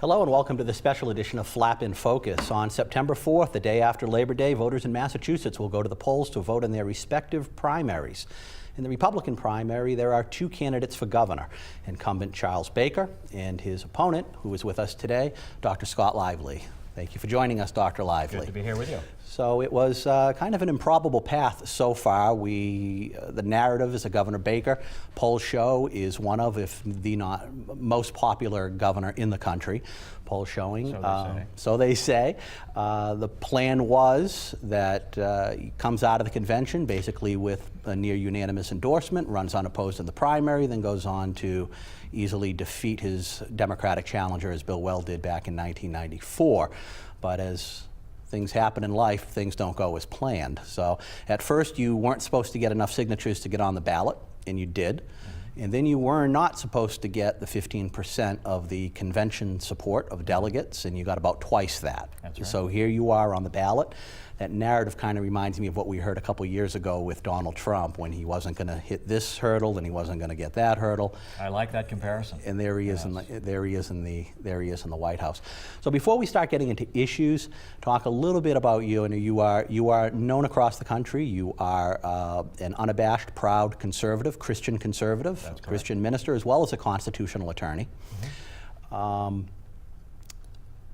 Hello and welcome to the special edition of Flap in Focus. On September 4th, the day after Labor Day, voters in Massachusetts will go to the polls to vote in their respective primaries. In the Republican primary, there are two candidates for governor, incumbent Charles Baker and his opponent, who is with us today, Dr. Scott Lively. Thank you for joining us, Dr. Lively. Good to be here with you. So it was kind of an improbable path so far. The narrative is that Governor Baker, polls show, is one of, if the not most popular governor in the country. Polls showing. So they say. The plan was that he comes out of the convention basically with a near unanimous endorsement, runs unopposed in the primary, then goes on to easily defeat his Democratic challenger, as Bill Weld did back in 1994. But as things happen in life, things don't go as planned. So at first you weren't supposed to get enough signatures to get on the ballot, and you did. And then you were not supposed to get the 15% of the convention support of delegates, and you got about twice that. That's right. So here you are on the ballot. That narrative kind of reminds me of what we heard a couple years ago with Donald Trump, when he wasn't going to hit this hurdle and he wasn't going to get that hurdle. I like that comparison. And there he is, there he is in the White House. So before we start getting into issues, talk a little bit about you. And you are known across the country. You are an unabashed, proud conservative, Christian conservative, Christian minister, as well as a constitutional attorney. Mm-hmm.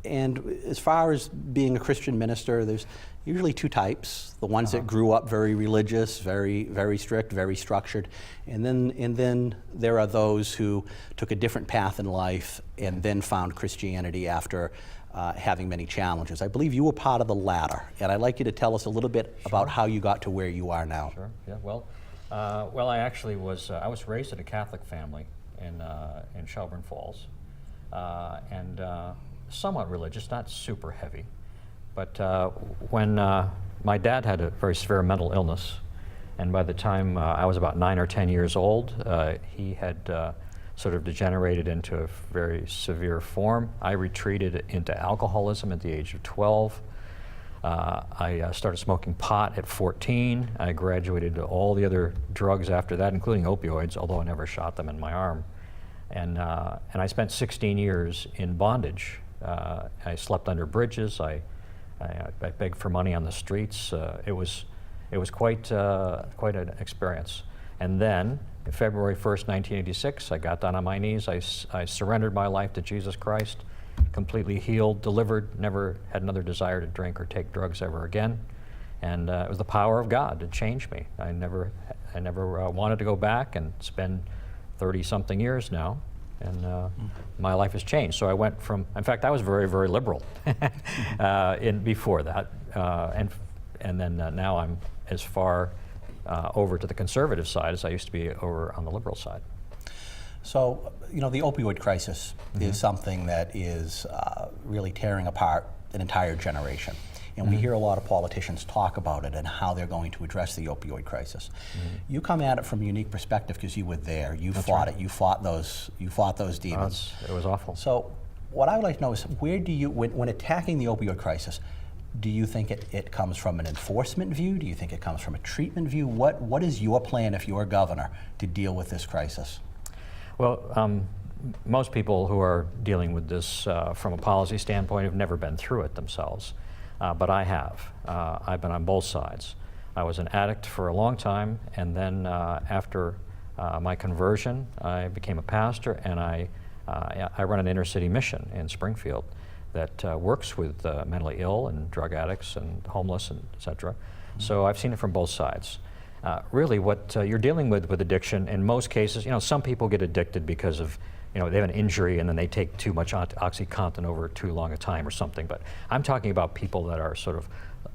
And as far as being a Christian minister, there's usually two types: the ones that grew up very religious, very strict, very structured, and then there are those who took a different path in life and then found Christianity after having many challenges. I believe you were part of the latter, and I'd like you to tell us a little bit about how you got to where you are now. Sure. Yeah. Well, I actually was. I was raised in a Catholic family in Shelburne Falls, and somewhat religious, not super heavy. But when my dad had a very severe mental illness, and by the time I was about 9 or 10 years old, he had sort of degenerated into a very severe form. I retreated into alcoholism at the age of 12. I started smoking pot at 14. I graduated to all the other drugs after that, including opioids, although I never shot them in my arm. And I spent 16 years in bondage. I slept under bridges. I begged for money on the streets. It was quite an experience. And then, February 1st, 1986, I got down on my knees. I surrendered my life to Jesus Christ, completely healed, delivered, never had another desire to drink or take drugs ever again. And it was the power of God to change me. I never wanted to go back, and it's been 30-something years now. And my life has changed. So I went from, in fact, I was very, very liberal before that. And then now I'm as far over to the conservative side as I used to be over on the liberal side. So, the opioid crisis is something that is really tearing apart an entire generation. And we hear a lot of politicians talk about it and how they're going to address the opioid crisis. You come at it from a unique perspective because you were there. You fought it. You fought those demons. It was awful. So what I would like to know is, where do you, when attacking the opioid crisis, do you think it comes from an enforcement view? Do you think it comes from a treatment view? What is your plan, if you're governor, to deal with this crisis? Well, most people who are dealing with this from a policy standpoint have never been through it themselves. But I have. I've been on both sides. I was an addict for a long time, and then after my conversion, I became a pastor, and I run an inner city mission in Springfield that works with mentally ill and drug addicts and homeless, and et cetera. So I've seen it from both sides. Really, what you're dealing with addiction, in most cases, some people get addicted because of they have an injury and then they take too much OxyContin over too long a time or something. But I'm talking about people that are sort of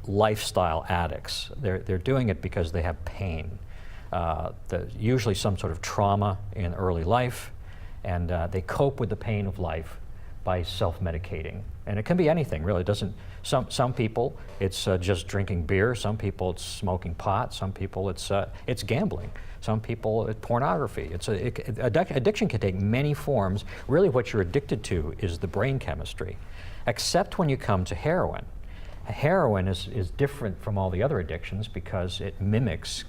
lifestyle addicts. They're doing it because they have pain. Usually some sort of trauma in early life, and they cope with the pain of life by self-medicating. And it can be anything, really. It doesn't. Some people, it's just drinking beer. Some people, it's smoking pot. Some people, it's gambling. Some people, it's pornography. Addiction can take many forms. Really, what you're addicted to is the brain chemistry, except when you come to heroin. Heroin is different from all the other addictions because it mimics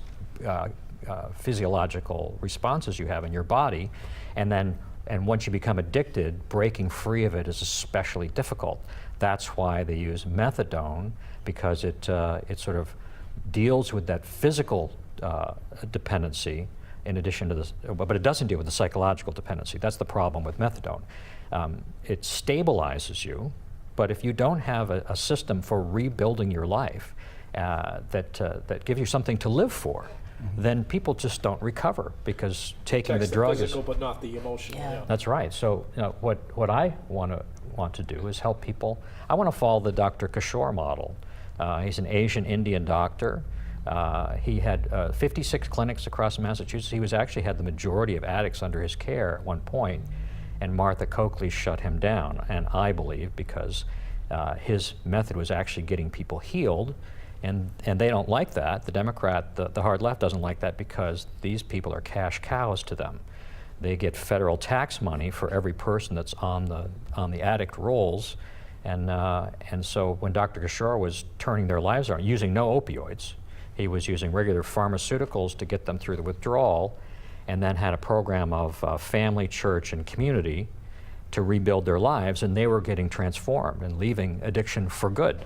physiological responses you have in your body, and then And once you become addicted, breaking free of it is especially difficult. That's why they use methadone, because it sort of deals with that physical dependency in addition to this, but it doesn't deal with the psychological dependency. That's the problem with methadone. It stabilizes you, but if you don't have a system for rebuilding your life that gives you something to live for, then people just don't recover, because taking the drug is physical, but not the emotional. Yeah. That's right. So what I want to do is help people. I want to follow the Dr. Kishore model. He's an Asian Indian doctor. He had 56 clinics across Massachusetts. He actually had the majority of addicts under his care at one point, and Martha Coakley shut him down. And I believe because his method was actually getting people healed, and they don't like that. The Democrat, the hard left doesn't like that, because these people are cash cows to them. They get federal tax money for every person that's on the addict rolls, and so when Dr. Kishore was turning their lives around, using no opioids, he was using regular pharmaceuticals to get them through the withdrawal, and then had a program of family, church, and community to rebuild their lives, and they were getting transformed and leaving addiction for good.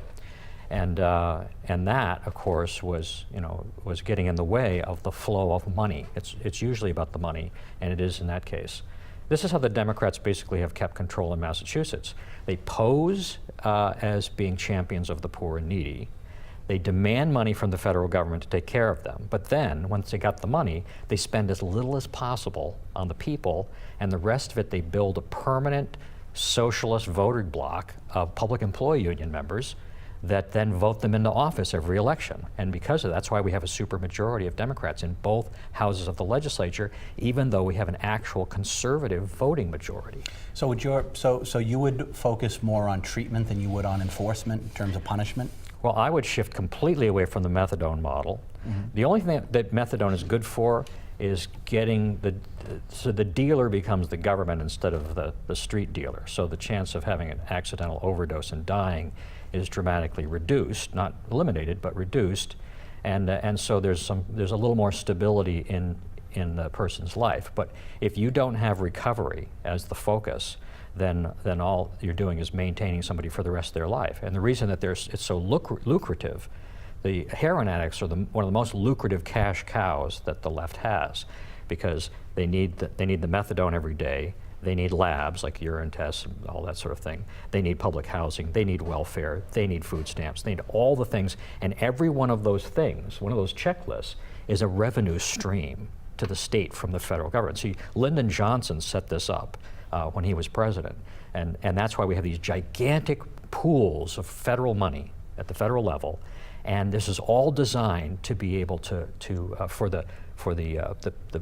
And that, of course, was getting in the way of the flow of money. It's usually about the money, and it is in that case. This is how the Democrats basically have kept control in Massachusetts. They pose as being champions of the poor and needy. They demand money from the federal government to take care of them. But then, once they got the money, they spend as little as possible on the people, and the rest of it they build a permanent socialist voting bloc of public employee union members that then vote them into office every election. And because of that's why we have a supermajority of Democrats in both houses of the legislature, even though we have an actual conservative voting majority. So you would focus more on treatment than you would on enforcement in terms of punishment? Well, I would shift completely away from the methadone model. The only thing that methadone is good for is getting so the dealer becomes the government instead of the street dealer. So the chance of having an accidental overdose and dying is dramatically reduced, not eliminated, but reduced, and so there's a little more stability in the person's life. But if you don't have recovery as the focus, then all you're doing is maintaining somebody for the rest of their life. And the reason that it's so lucrative, the heroin addicts are one of the most lucrative cash cows that the left has, because they need the methadone every day. They need labs like urine tests and all that sort of thing. They need public housing. They need welfare. They need food stamps. They need all the things. And every one of those things, one of those checklists, is a revenue stream to the state from the federal government. See, Lyndon Johnson set this up when he was president. And that's why we have these gigantic pools of federal money at the federal level. And this is all designed to be able for the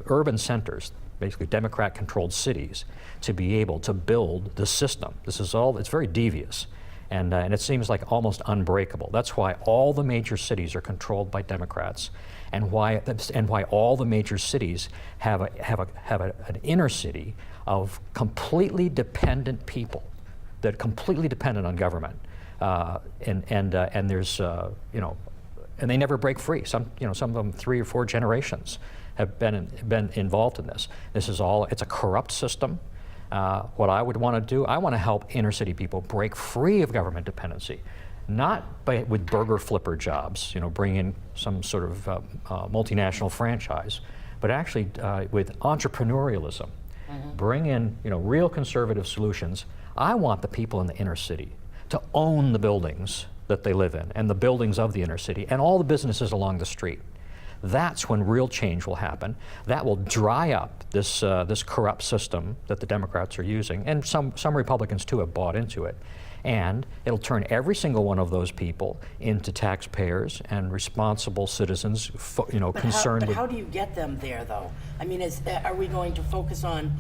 urban centers, basically Democrat-controlled cities, to be able to build the system. It's very devious, and it seems like almost unbreakable. That's why all the major cities are controlled by Democrats, and why all the major cities have an inner city of completely dependent people that are completely dependent on government, and there's and they never break free. Some of them 3 or 4 generations have been involved in this. It's a corrupt system. What I would want to do, I want to help inner city people break free of government dependency, not with burger flipper jobs, bring in some sort of multinational franchise, but actually with entrepreneurialism. Bring in real conservative solutions. I want the people in the inner city to own the buildings that they live in, and the buildings of the inner city, and all the businesses along the street. That's when real change will happen. That will dry up this corrupt system that the Democrats are using, and some Republicans too have bought into it. And it'll turn every single one of those people into taxpayers and responsible citizens, concerned with. How do you get them there, though? I mean, are we going to focus on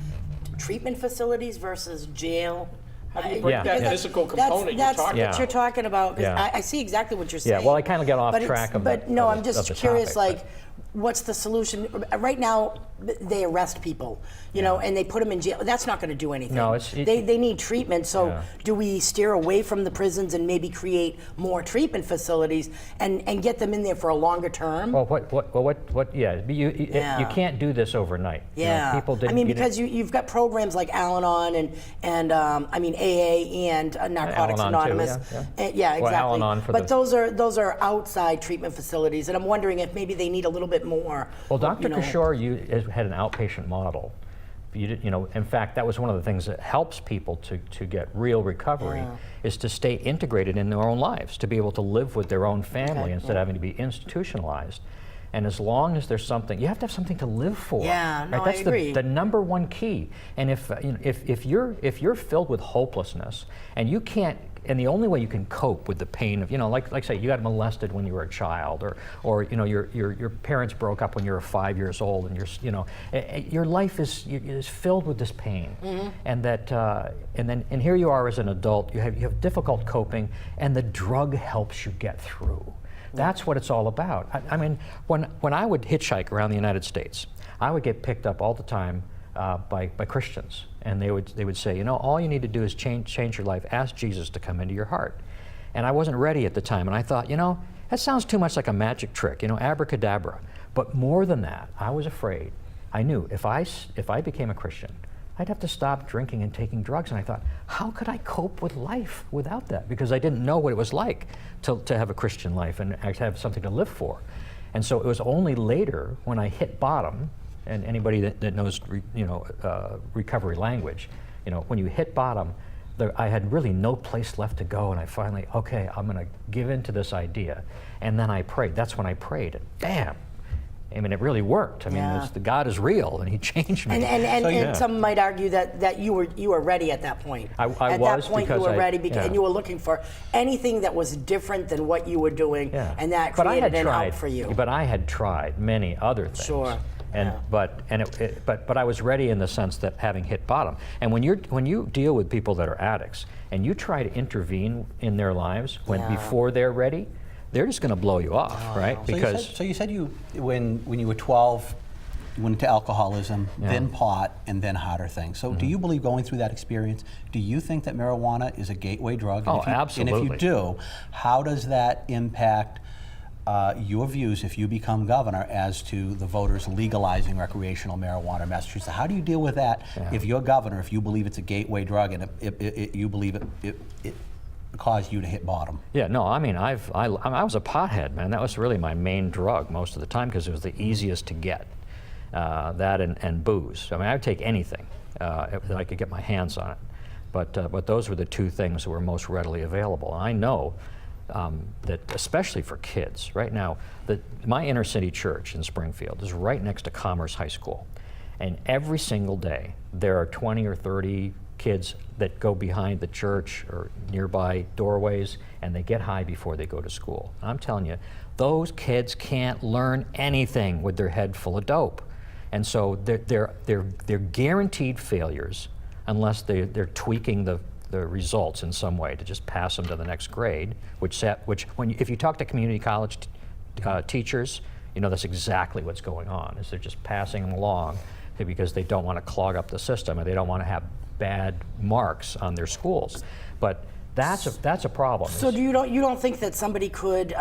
treatment facilities versus jail? How do you break that physical component that's you're talking what you're talking about. I see exactly what you're saying. Yeah, well, I kind of got off track of But no, I'm just curious, topic, what's the solution? Right now, they arrest people, you know, and they put them in jail. That's not going to do anything. No, they need treatment. So Yeah. do we steer away from the prisons and maybe create more treatment facilities and get them in there for a longer term? Well, yeah, you can't do this overnight. Yeah. You know, people didn't, I mean, because you've got programs like Al-Anon and I mean, AA and Narcotics Al-Anon too, Anonymous. yeah. Yeah, Well, exactly. Al-Anon for but the- those are outside treatment facilities, and I'm wondering if maybe they need a little bit more. Well, Dr. you know. Kishore had an outpatient model. You know, in fact, that was one of the things that helps people to get real recovery, is to stay integrated in their own lives, to be able to live with their own family instead of having to be institutionalized. And as long as there's something, you have to have something to live for. Yeah, no, right? That's I agree. the number one key. And if you know, if you're filled with hopelessness and you can't, and the only way you can cope with the pain of, you know, like say you got molested when you were a child, or you know your parents broke up when you were 5 years old, and your life is filled with this pain, and that and here you are as an adult, you have difficult coping, and the drug helps you get through. That's what it's all about. I mean, when I would hitchhike around the United States, I would get picked up all the time by Christians, and they would say, you know, all you need to do is change your life. Ask Jesus to come into your heart. And I wasn't ready at the time, and I thought, you know, that sounds too much like a magic trick, you know, abracadabra. But more than that, I was afraid. I knew if I became a Christian, I'd have to stop drinking and taking drugs. And I thought, how could I cope with life without that? Because I didn't know what it was like to have a Christian life and actually have something to live for. And so it was only later when I hit bottom, and anybody that knows recovery language, you know, when you hit bottom, I had really no place left to go, and I finally, okay, I'm going to give in to this idea. And then I prayed. That's when I prayed, and bam! I mean, it really worked. I mean, the God is real, and He changed me. And some might argue that you were ready at that point. I at was, that point, because you were ready, yeah. and you were looking for anything that was different than what you were doing, Yeah. and that But I created had an tried, out for you. But I had tried many other things. Sure. And Yeah. but I was ready in the sense that having hit bottom. And when you deal with people that are addicts and you try to intervene in their lives before they're ready, they're just going to blow you off, right? So you said when you were 12, you went into alcoholism, then pot, and then harder things. So do you believe, going through that experience, do you think that marijuana is a gateway drug? Oh, absolutely. And if you do, how does that impact your views if you become governor as to the voters legalizing recreational marijuana in Massachusetts? How do you deal with that if you're governor, if you believe it's a gateway drug and you believe it caused you to hit bottom? Yeah, no, I mean, I was a pothead, man. That was really my main drug most of the time because it was the easiest to get. That and booze. I mean, I would take anything that I could get my hands on it. But those were the two things that were most readily available. And I know that especially for kids, right now, my inner city church in Springfield is right next to Commerce High School. And every single day, there are 20 or 30 kids that go behind the church or nearby doorways, and they get high before they go to school. And I'm telling you, those kids can't learn anything with their head full of dope. And so they're guaranteed failures unless they're tweaking the results in some way to just pass them to the next grade, if you talk to community college teachers, you know that's exactly what's going on, is they're just passing them along because they don't want to clog up the system and they don't want to have bad marks on their schools. But that's a problem. So you don't think that somebody could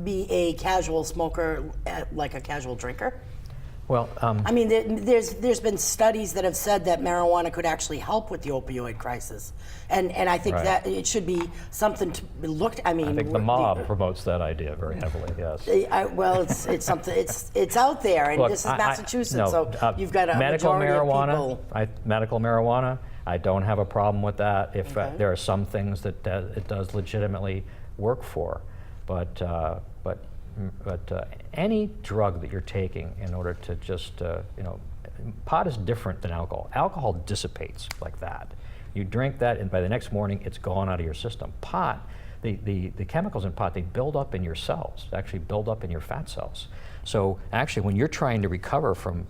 be a casual smoker like a casual drinker? Well, I mean, there's been studies that have said that marijuana could actually help with the opioid crisis, and I think that it should be something to be looked. I mean, I think the mob promotes that idea very heavily. Yes. Well, it's something. It's out there, and Look, this is Massachusetts, so you've got a medical majority marijuana. of people. Medical marijuana. I don't have a problem with that. If there are some things that it does legitimately work for, but any drug that you're taking in order to just, pot is different than alcohol. Alcohol dissipates like that. You drink that, and by the next morning, it's gone out of your system. Pot, the chemicals in pot, they build up in your cells, actually build up in your fat cells. So actually, when you're trying to recover from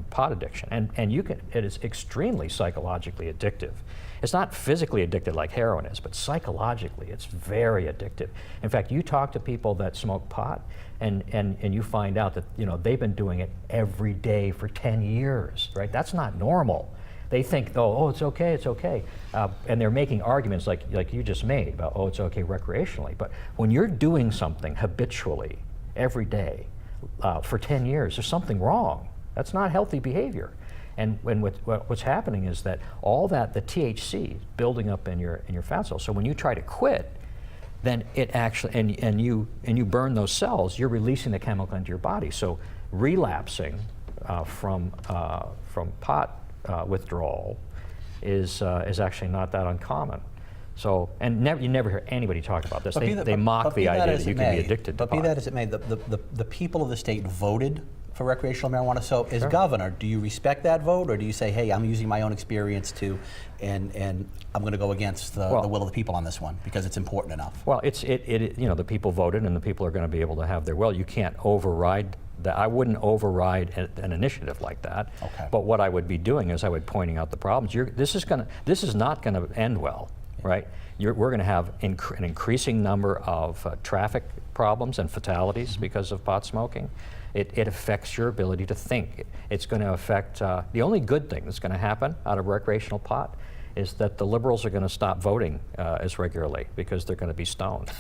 pot addiction, and it is extremely psychologically addictive. It's not physically addicted like heroin is, but psychologically, it's very addictive. In fact, you talk to people that smoke pot, and you find out that they've been doing it every day for 10 years, right? That's not normal. They think, oh, it's okay, it's okay. And they're making arguments like you just made about, oh, it's okay recreationally. But when you're doing something habitually every day for 10 years, there's something wrong. That's not healthy behavior. And what's happening is that all that, the THC is building up in your fat cells. So when you try to quit, then it actually, and you burn those cells, you're releasing the chemical into your body. So relapsing from pot withdrawal is actually not that uncommon. So, and you never hear anybody talk about this. They mock the idea that you can be addicted to pot. But be that as it may, the people of the state voted for recreational marijuana. So as governor, do you respect that vote, or do you say, hey, I'm using my own experience and I'm going to go against the will of the people on this one because it's important enough? Well, the people voted, and the people are going to be able to have their will. You can't override that. I wouldn't override an initiative like that. Okay. But what I would be doing is I would pointing out the problems. This is not going to end well, right? We're going to have an increasing number of traffic problems and fatalities because of pot smoking. It affects your ability to think. It's going to affect, the only good thing that's going to happen out of recreational pot is that the liberals are going to stop voting as regularly because they're going to be stoned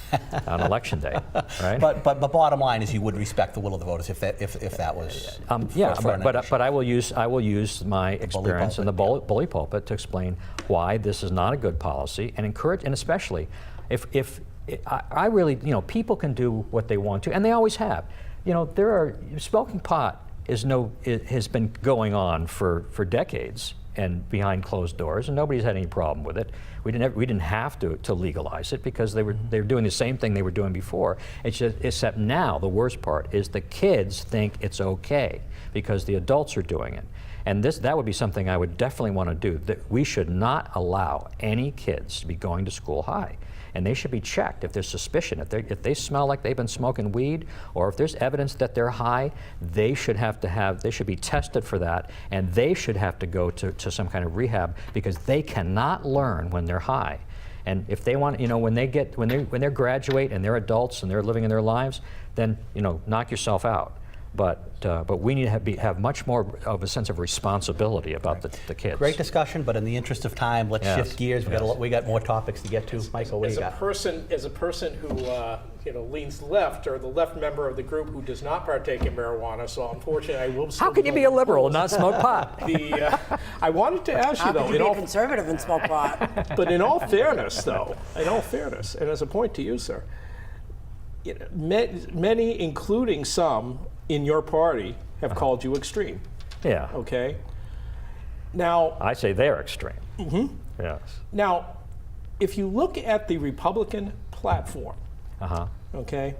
on election day, right? But the bottom line is you would respect the will of the voters if that was. But I will use my experience in the bully pulpit to explain why this is not a good policy and encourage, and especially if I really, people can do what they want to, and they always have. Smoking pot has been going on for decades and behind closed doors, and nobody's had any problem with it. We didn't have to legalize it because they were doing the same thing they were doing before. It's just, except now the worst part is the kids think it's okay because the adults are doing it. And that would be something I would definitely want to do. That we should not allow any kids to be going to school high. And they should be checked if there's suspicion. If they smell like they've been smoking weed, or if there's evidence that they're high, they should be tested for that, and they should have to go to some kind of rehab because they cannot learn when they're high. And if they want, when they graduate and they're adults and they're living in their lives, then knock yourself out. But we need to have much more of a sense of responsibility about the kids. Great discussion, but in the interest of time, let's shift gears. We got more topics to get to. Michael, what do you got? As a person who leans left, or the left member of the group who does not partake in marijuana, so unfortunately I will. How can you be a liberal and not smoke pot? I wanted to ask you though. How can you be a conservative and smoke pot? But in all fairness, and as a point to you, sir, many, including some in your party, have called you extreme. Yeah. Okay. Now, I say they're extreme. Mm-hmm. Yes. Now, if you look at the Republican platform, okay,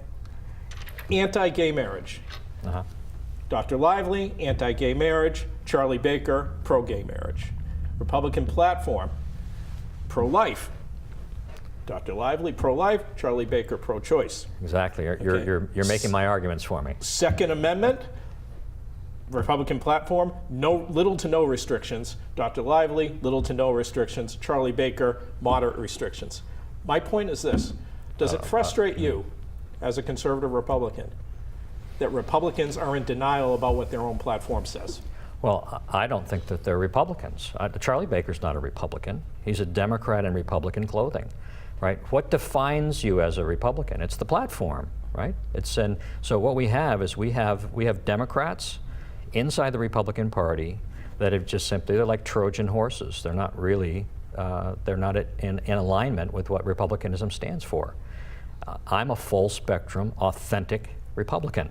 anti-gay marriage. Dr. Lively, anti-gay marriage. Charlie Baker, pro-gay marriage. Republican platform, pro-life. Dr. Lively, pro-life. Charlie Baker, pro-choice. Exactly. You're making my arguments for me. Second Amendment, Republican platform, little to no restrictions. Dr. Lively, little to no restrictions. Charlie Baker, moderate restrictions. My point is this: does it frustrate you, as a conservative Republican, that Republicans are in denial about what their own platform says? Well, I don't think that they're Republicans. Charlie Baker's not a Republican. He's a Democrat in Republican clothing. Right? What defines you as a Republican? It's the platform, right? So what we have is we have Democrats inside the Republican Party that have just they're like Trojan horses. They're not really in alignment with what Republicanism stands for. I'm a full spectrum, authentic Republican,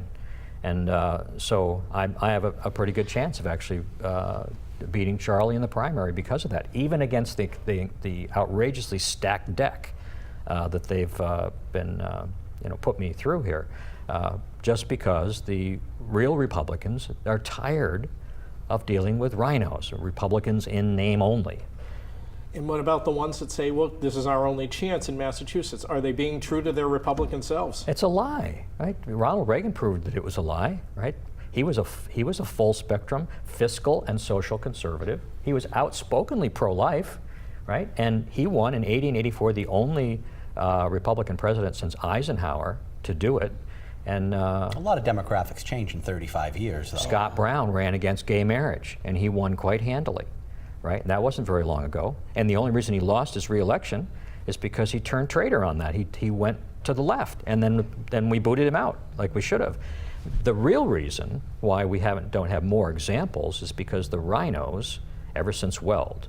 and so I have a pretty good chance of actually beating Charlie in the primary because of that, even against the outrageously stacked deck that they've been put me through here, just because the real Republicans are tired of dealing with rhinos, Republicans in name only. And what about the ones that say, "Look, this is our only chance in Massachusetts"? Are they being true to their Republican selves? It's a lie, right? Ronald Reagan proved that it was a lie, right? He was a full spectrum fiscal and social conservative. He was outspokenly pro-life, right? And he won in 80 and 84, the only Republican president since Eisenhower to do it. And A lot of demographics change in 35 years, though. Scott Brown ran against gay marriage, and he won quite handily, right? And that wasn't very long ago. And the only reason he lost his re-election is because he turned traitor on that. He went to the left, and then we booted him out like we should have. The real reason why we don't have more examples is because the rhinos, ever since Weld,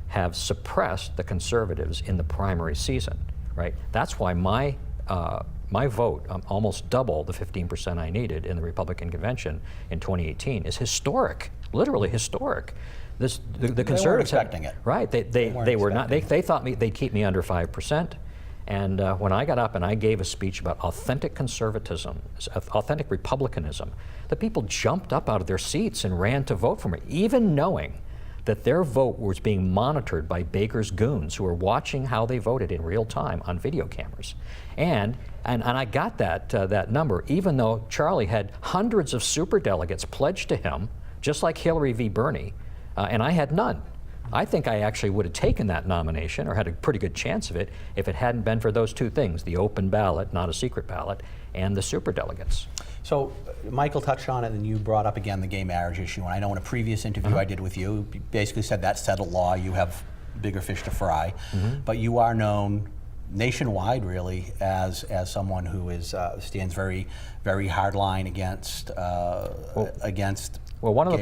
have suppressed the conservatives in the primary season, right? That's why my vote, almost double the 15% I needed in the Republican convention in 2018, is historic, literally historic. The conservatives weren't expecting it. Right? They were not. They thought they'd keep me under 5%. And when I got up and I gave a speech about authentic conservatism, authentic republicanism, the people jumped up out of their seats and ran to vote for me, even knowing that their vote was being monitored by Baker's goons who were watching how they voted in real time on video cameras. And I got that number, even though Charlie had hundreds of superdelegates pledged to him, just like Hillary v. Bernie, and I had none. I think I actually would have taken that nomination, or had a pretty good chance of it, if it hadn't been for those two things, the open ballot, not a secret ballot, and the superdelegates. So Michael touched on it, and you brought up again the gay marriage issue. And I know in a previous interview I did with you, you basically said that's settled law. You have bigger fish to fry. But you are known nationwide, really, as someone who stands very, very hardline against gay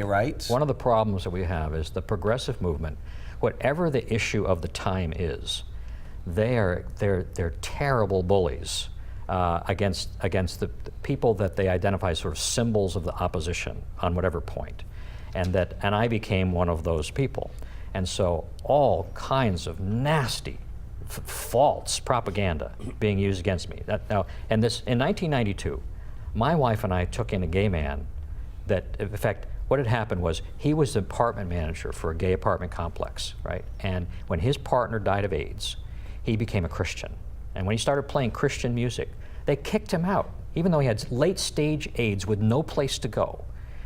rights. One of the problems that we have is the progressive movement. Whatever the issue of the time is, they're terrible bullies against the people that they identify as sort of symbols of the opposition on whatever point, and I became one of those people, and so all kinds of nasty, false propaganda being used against me. In 1992, my wife and I took in a gay man that, in fact, what had happened was he was the apartment manager for a gay apartment complex, right? And when his partner died of AIDS, he became a Christian. And when he started playing Christian music, they kicked him out, even though he had late-stage AIDS with no place to go.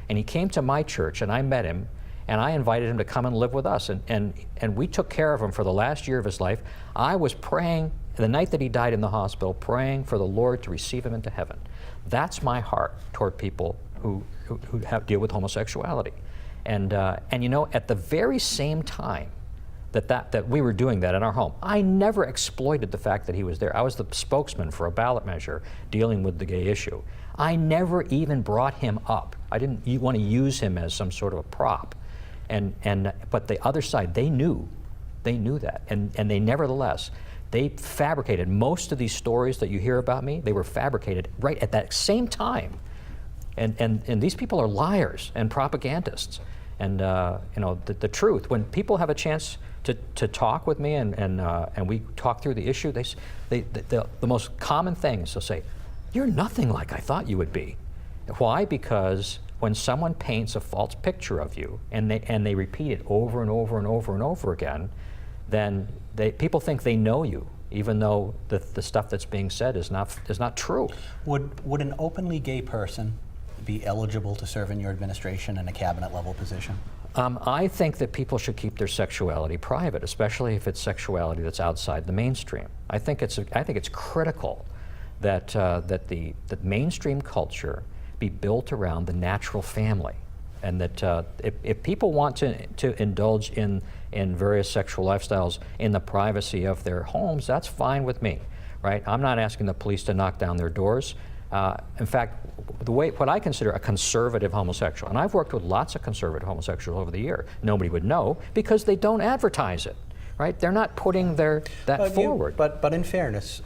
And he came to my church, and I met him, and I invited him to come and live with us. And we took care of him for the last year of his life. I was praying, the night that he died in the hospital, praying for the Lord to receive him into heaven. That's my heart toward people who deal with homosexuality. And you know, at the very same time that we were doing that in our home, I never exploited the fact that he was there. I was the spokesman for a ballot measure dealing with the gay issue. I never even brought him up. I didn't want to use him as some sort of a prop. But the other side, they knew that, and they nevertheless, they fabricated most of these stories that you hear about me. They were fabricated right at that same time. And these people are liars and propagandists. And you know, the truth, when people have a chance to talk with me and we talk through the issue, the most common thing is they'll say, "You're nothing like I thought you would be." Why? Because when someone paints a false picture of you and they repeat it over and over and over and over again, then people think they know you, even though the stuff that's being said is not true. Would an openly gay person be eligible to serve in your administration in a cabinet level position? I think that people should keep their sexuality private, especially if it's sexuality that's outside the mainstream. I think it's critical that the mainstream culture be built around the natural family, and that if people want to indulge in various sexual lifestyles in the privacy of their homes, that's fine with me, right? I'm not asking the police to knock down their doors. In fact, what I consider a conservative homosexual, and I've worked with lots of conservative homosexuals over the year, nobody would know because they don't advertise it, right? They're not putting that forward. But in fairness,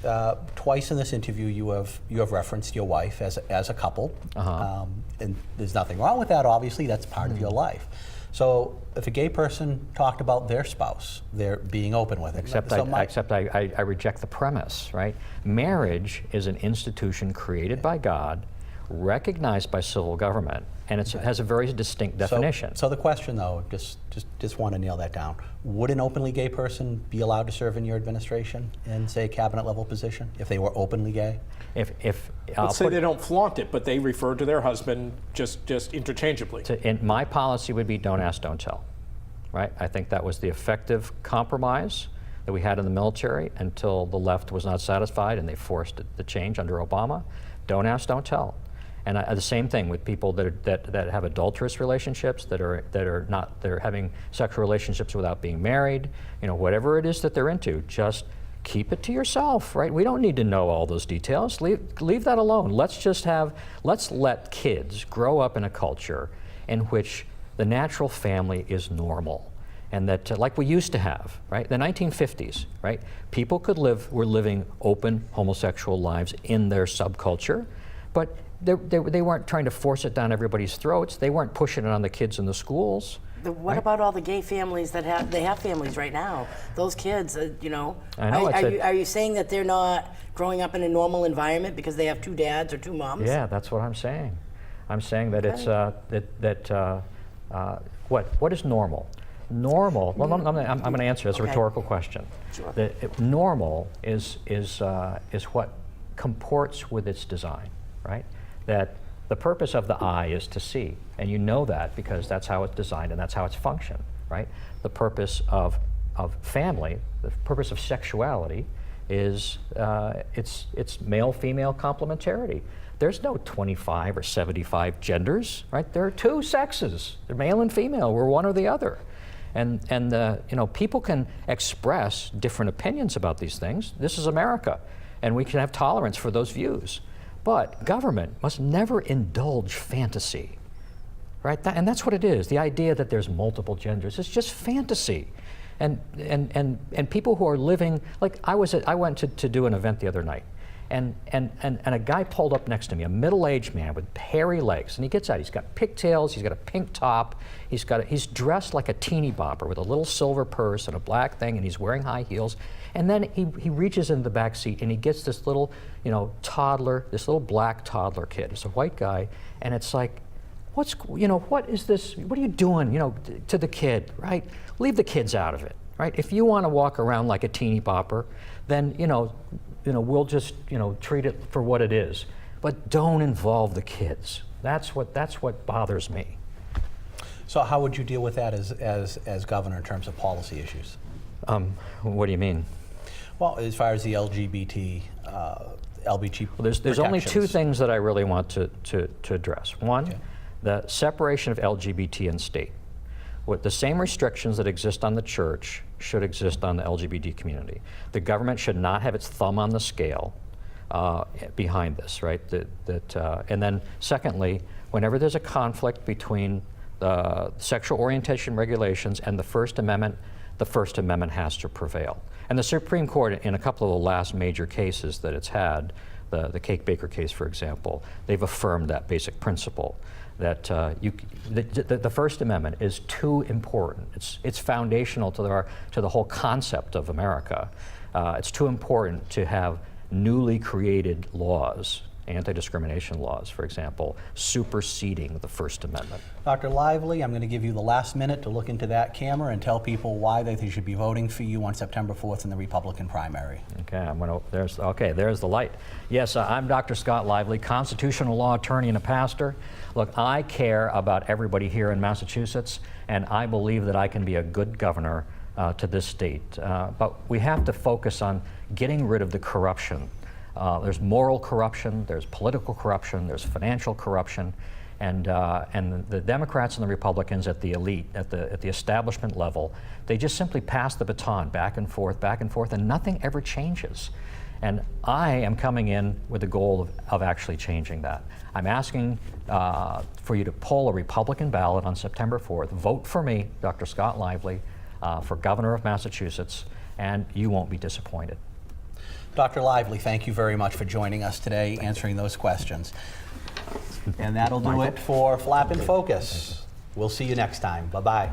twice in this interview you have referenced your wife as a couple, and there's nothing wrong with that. Obviously, that's part of your life. So if a gay person talked about their spouse, they're being open with it. Except I reject the premise, right? Marriage is an institution created by God, recognized by civil government, and it has a very distinct definition. So the question, though, just want to nail that down. Would an openly gay person be allowed to serve in your administration in, say, a cabinet level position if they were openly gay? Let's say they don't flaunt it, but they refer to their husband just interchangeably. My policy would be don't ask, don't tell, right? I think that was the effective compromise that we had in the military until the left was not satisfied and they forced the change under Obama. Don't ask, don't tell. And the same thing with people that have adulterous relationships, that are having sexual relationships without being married. Whatever it is that they're into, just keep it to yourself, right? We don't need to know all those details. Leave that alone. Let's let kids grow up in a culture in which the natural family is normal. And that, like we used to have, right? The 1950s, right? People were living open homosexual lives in their subculture, but they weren't trying to force it down everybody's throats. They weren't pushing it on the kids in the schools. What about all the gay families that have families right now? Those kids, I know, are you saying that they're not growing up in a normal environment because they have two dads or two moms? Yeah, that's what I'm saying. I'm saying that it's what is normal? Normal. Well, I'm going to answer. It's a rhetorical question. Sure. Normal is what comports with its design, right? That the purpose of the eye is to see, and you know that because that's how it's designed and that's how it's functioned, right? The purpose of family, the purpose of sexuality is it's male-female complementarity. There's no 25 or 75 genders, right? There are two sexes. They're male and female. We're one or the other. And people can express different opinions about these things. This is America, and we can have tolerance for those views. But government must never indulge fantasy, right? And that's what it is. The idea that there's multiple genders is just fantasy. And people who are living, like I went to do an event the other night, and a guy pulled up next to me, a middle-aged man with hairy legs, and he gets out. He's got pigtails. He's got a pink top. He's dressed like a teeny bopper with a little silver purse and a black thing, and he's wearing high heels. And then he reaches into the back seat and he gets this little, toddler, this little black toddler kid. It's a white guy, and it's like, what is this? What are you doing, to the kid, right? Leave the kids out of it, right? If you want to walk around like a teeny bopper, then we'll just treat it for what it is. But don't involve the kids. That's what bothers me. So how would you deal with that as governor in terms of policy issues? What do you mean? Well, as far as the LGBT there's only two things that I really want to address. One, the separation of LGBT and state. With the same restrictions that exist on the church should exist on the LGBT community. The government should not have its thumb on the scale behind this, right? And then secondly, whenever there's a conflict between the sexual orientation regulations and the First Amendment has to prevail. And the Supreme Court, in a couple of the last major cases that it's had, the Cake Baker case, for example, they've affirmed that basic principle that the First Amendment is too important. It's foundational to the whole concept of America. It's too important to have newly created laws, anti-discrimination laws, for example, superseding the First Amendment. Dr. Lively, I'm going to give you the last minute to look into that camera and tell people why they should be voting for you on September 4th in the Republican primary. Okay, there's the light. Yes, I'm Dr. Scott Lively, constitutional law attorney and a pastor. Look, I care about everybody here in Massachusetts, and I believe that I can be a good governor to this state. But we have to focus on getting rid of the corruption. There's moral corruption, there's political corruption, there's financial corruption, and the Democrats and the Republicans at the elite, at the establishment level, they just simply pass the baton back and forth, and nothing ever changes. And I am coming in with the goal of actually changing that. I'm asking for you to pull a Republican ballot on September 4th. Vote for me, Dr. Scott Lively, for governor of Massachusetts, and you won't be disappointed. Dr. Lively, thank you very much for joining us today, answering those questions. And that'll do it for Flap in Focus. We'll see you next time. Bye-bye.